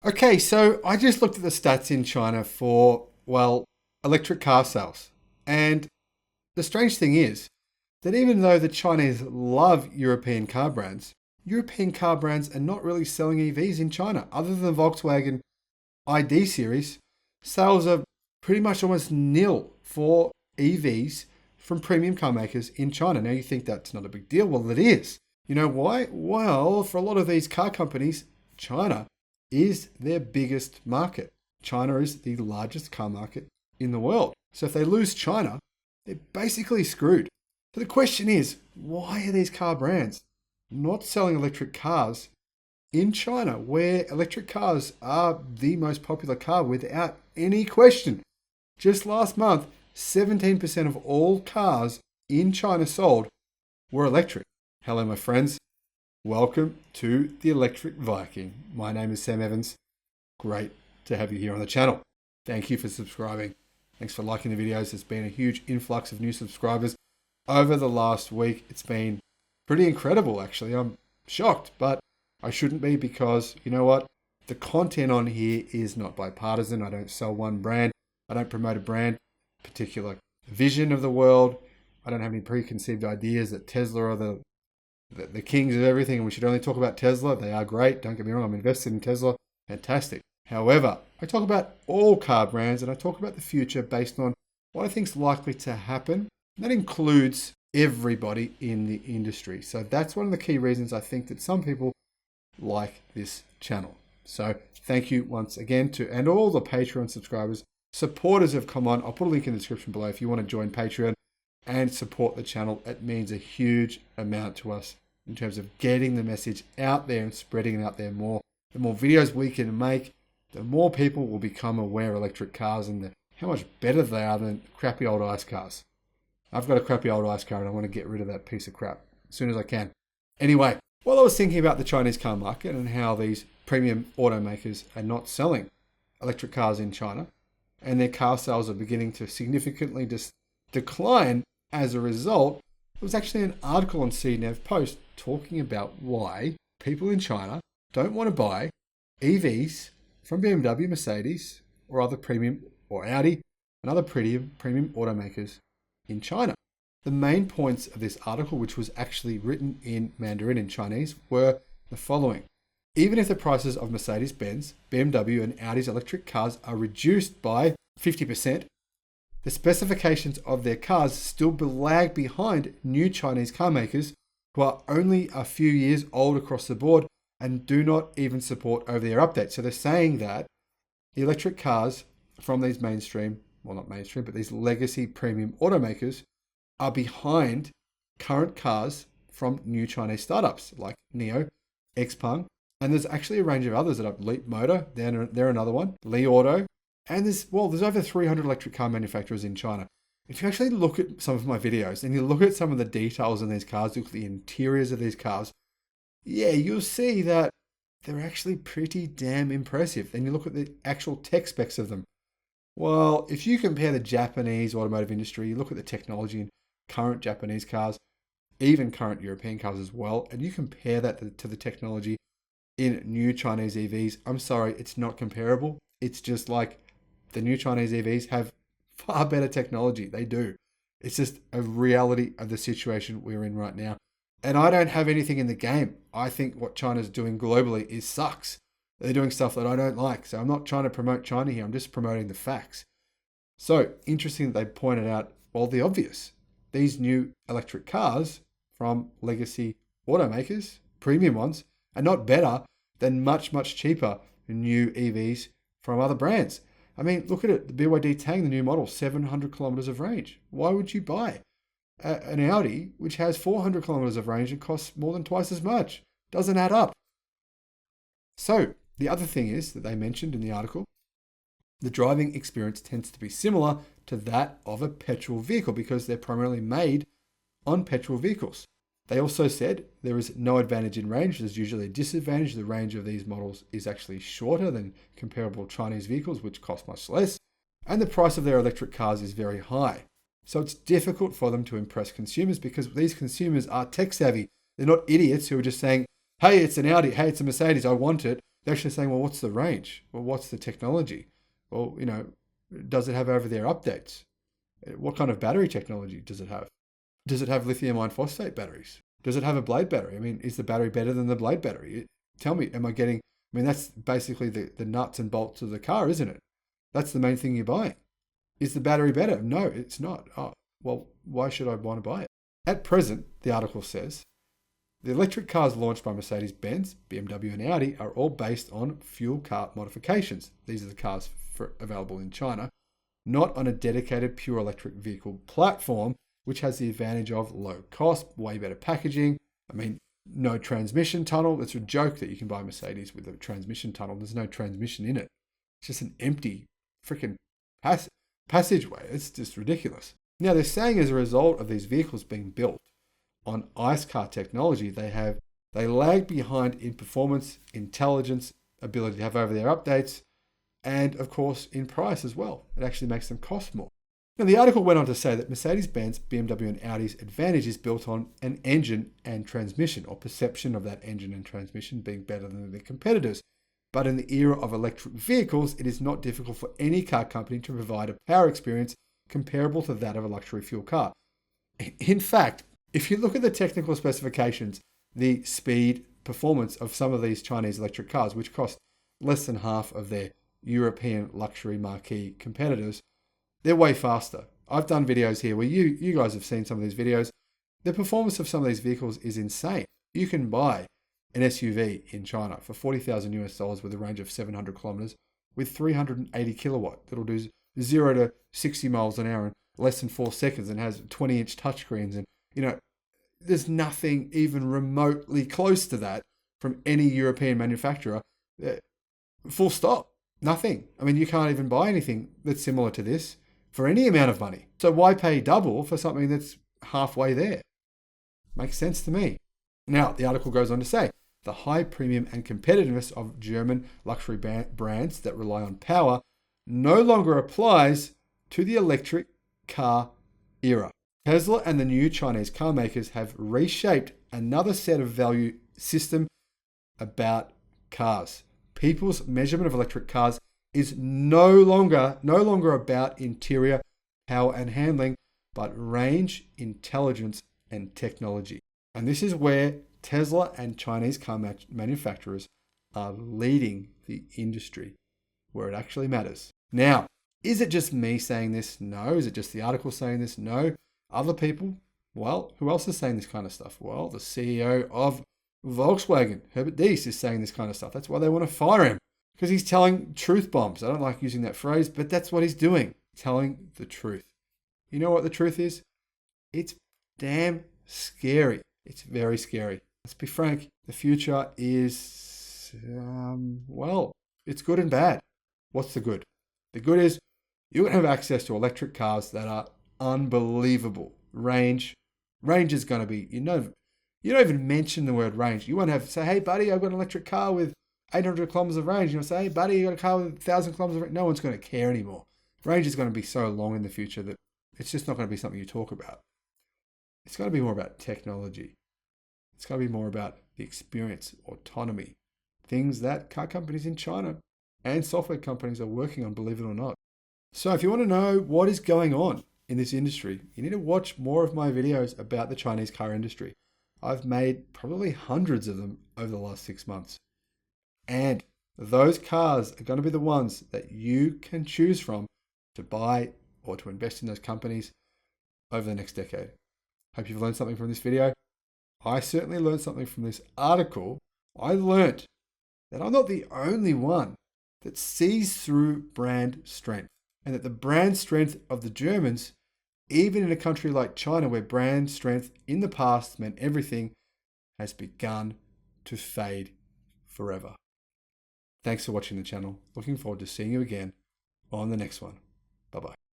Okay, so I just looked at the stats in China for, well, electric car sales. And the strange thing is that even though the Chinese love European car brands are not really selling EVs in China. Other than the Volkswagen ID series, sales are pretty much almost nil for EVs from premium car makers in China. Now you think that's not a big deal. Well, it is. You know why? Well, for a lot of these car companies, China is their biggest market. China is the largest car market in the world. So if they lose China, they're basically screwed. So the question is, why are these car brands not selling electric cars in China, where electric cars are the most popular car without any question? Just last month, 17% of all cars in China sold were electric. Hello, my friends. Welcome to the Electric Viking. My name is Sam Evans. Great to have you here on the channel. Thank you for subscribing. Thanks for liking the videos. There's been a huge influx of new subscribers over the last week. It's been pretty incredible, actually. I'm shocked, but I shouldn't be, because you know what? The content on here is not bipartisan. I don't sell one brand. I don't promote a brand, particular vision of the world. I don't have any preconceived ideas that Tesla are the kings of everything and we should only talk about Tesla. They are great. Don't get me wrong. I'm invested in Tesla. Fantastic. However, I talk about all car brands and I talk about the future based on what I think is likely to happen. And that includes everybody in the industry. So that's one of the key reasons I think that some people like this channel. So thank you once again and all the Patreon subscribers. Supporters have come on. I'll put a link in the description below if you want to join Patreon and support the channel. It means a huge amount to us in terms of getting the message out there and spreading it out there more. The more videos we can make, the more people will become aware of electric cars and how much better they are than crappy old ICE cars. I've got a crappy old ICE car and I want to get rid of that piece of crap as soon as I can. Anyway, while I was thinking about the Chinese car market and how these premium automakers are not selling electric cars in China and their car sales are beginning to significantly decline as a result, there was actually an article on CNEV Post talking about why people in China don't want to buy EVs from BMW, Mercedes, or other premium, or Audi, and other premium automakers in China. The main points of this article, which was actually written in Mandarin in Chinese, were the following. Even if the prices of Mercedes-Benz, BMW, and Audi's electric cars are reduced by 50%, the specifications of their cars still lag behind new Chinese car makers who are only a few years old across the board and do not even support over-the-air updates. So they're saying that the electric cars from these mainstream, well, not mainstream, but these legacy premium automakers are behind current cars from new Chinese startups like NIO, XPeng, and there's actually a range of others that are Leap Motor, they're another one, Li Auto, and there's over 300 electric car manufacturers in China. If you actually look at some of my videos and you look at some of the details in these cars, look at the interiors of these cars, yeah, you'll see that they're actually pretty damn impressive. Then you look at the actual tech specs of them. Well, if you compare the Japanese automotive industry, you look at the technology in current Japanese cars, even current European cars as well, and you compare that to the technology in new Chinese EVs, I'm sorry, it's not comparable. It's just like the new Chinese EVs have far better technology. They do. It's just a reality of the situation we're in right now. And I don't have anything in the game. I think what China's doing globally sucks. They're doing stuff that I don't like. So I'm not trying to promote China here. I'm just promoting the facts. So interesting that they pointed out, well, the obvious. These new electric cars from legacy automakers, premium ones, are not better than much, much cheaper new EVs from other brands. I mean, look at it. The BYD Tang, the new model, 700 kilometers of range. Why would you buy an Audi which has 400 kilometers of range and costs more than twice as much? Doesn't add up. So the other thing is that they mentioned in the article, the driving experience tends to be similar to that of a petrol vehicle because they're primarily made on petrol vehicles. They also said there is no advantage in range. There's usually a disadvantage. The range of these models is actually shorter than comparable Chinese vehicles, which cost much less. And the price of their electric cars is very high. So it's difficult for them to impress consumers because these consumers are tech savvy. They're not idiots who are just saying, hey, it's an Audi, hey, it's a Mercedes, I want it. They're actually saying, well, what's the range? Well, what's the technology? Well, does it have over-the-air updates? What kind of battery technology does it have? Does it have lithium iron phosphate batteries? Does it have a blade battery? I mean, is the battery better than the blade battery? Tell me, am I getting, I mean, that's basically the nuts and bolts of the car, isn't it? That's the main thing you're buying. Is the battery better? No, it's not. Oh, well, why should I want to buy it? At present, the article says, the electric cars launched by Mercedes-Benz, BMW and Audi are all based on fuel car modifications. These are the cars available in China, not on a dedicated pure electric vehicle platform, which has the advantage of low cost, way better packaging. I mean, no transmission tunnel. It's a joke that you can buy a Mercedes with a transmission tunnel. There's no transmission in it. It's just an empty freaking passageway. It's just ridiculous. Now, they're saying as a result of these vehicles being built on ICE car technology, they lag behind in performance, intelligence, ability to have over-the-air updates, and of course in price as well. It actually makes them cost more. Now, the article went on to say that Mercedes-Benz, BMW and Audi's advantage is built on an engine and transmission, or perception of that engine and transmission being better than their competitors. But in the era of electric vehicles, it is not difficult for any car company to provide a power experience comparable to that of a luxury fuel car. In fact, if you look at the technical specifications, the speed, performance of some of these Chinese electric cars, which cost less than half of their European luxury marquee competitors, they're way faster. I've done videos here where you guys have seen some of these videos. The performance of some of these vehicles is insane. You can buy an SUV in China for $40,000 with a range of 700 kilometers with 380 kilowatt. That'll do 0 to 60 miles an hour in less than 4 seconds and has 20-inch touchscreens. And, there's nothing even remotely close to that from any European manufacturer. Full stop. Nothing. I mean, you can't even buy anything that's similar to this for any amount of money. So why pay double for something that's halfway there? Makes sense to me. Now, the article goes on to say, the high premium and competitiveness of German luxury brands that rely on power no longer applies to the electric car era. Tesla and the new Chinese car makers have reshaped another set of value system about cars. People's measurement of electric cars is no longer about interior power and handling, but range, intelligence, and technology. And this is where Tesla and Chinese car manufacturers are leading the industry, where it actually matters. Now, is it just me saying this? No. Is it just the article saying this? No. Other people? Well, who else is saying this kind of stuff? Well, the CEO of Volkswagen, Herbert Diess, is saying this kind of stuff. That's why they want to fire him, because he's telling truth bombs. I don't like using that phrase, but that's what he's doing, telling the truth. You know what the truth is? It's damn scary. It's very scary. Let's be frank. The future is, it's good and bad. What's the good? The good is you're going to have access to electric cars that are unbelievable. Range is going to be, you don't even mention the word range. You won't have to say, hey, buddy, I've got an electric car with 800 kilometers of range. You'll say, hey, buddy, you got a car with 1,000 kilometers of range. No one's going to care anymore. Range is going to be so long in the future that it's just not going to be something you talk about. It's going to be more about technology. It's going to be more about the experience, autonomy, things that car companies in China and software companies are working on, believe it or not. So if you want to know what is going on in this industry, you need to watch more of my videos about the Chinese car industry. I've made probably hundreds of them over the last 6 months. And those cars are going to be the ones that you can choose from to buy or to invest in those companies over the next decade. Hope you've learned something from this video. I certainly learned something from this article. I learned that I'm not the only one that sees through brand strength, and that the brand strength of the Germans, even in a country like China where brand strength in the past meant everything, has begun to fade forever. Thanks for watching the channel. Looking forward to seeing you again on the next one. Bye-bye.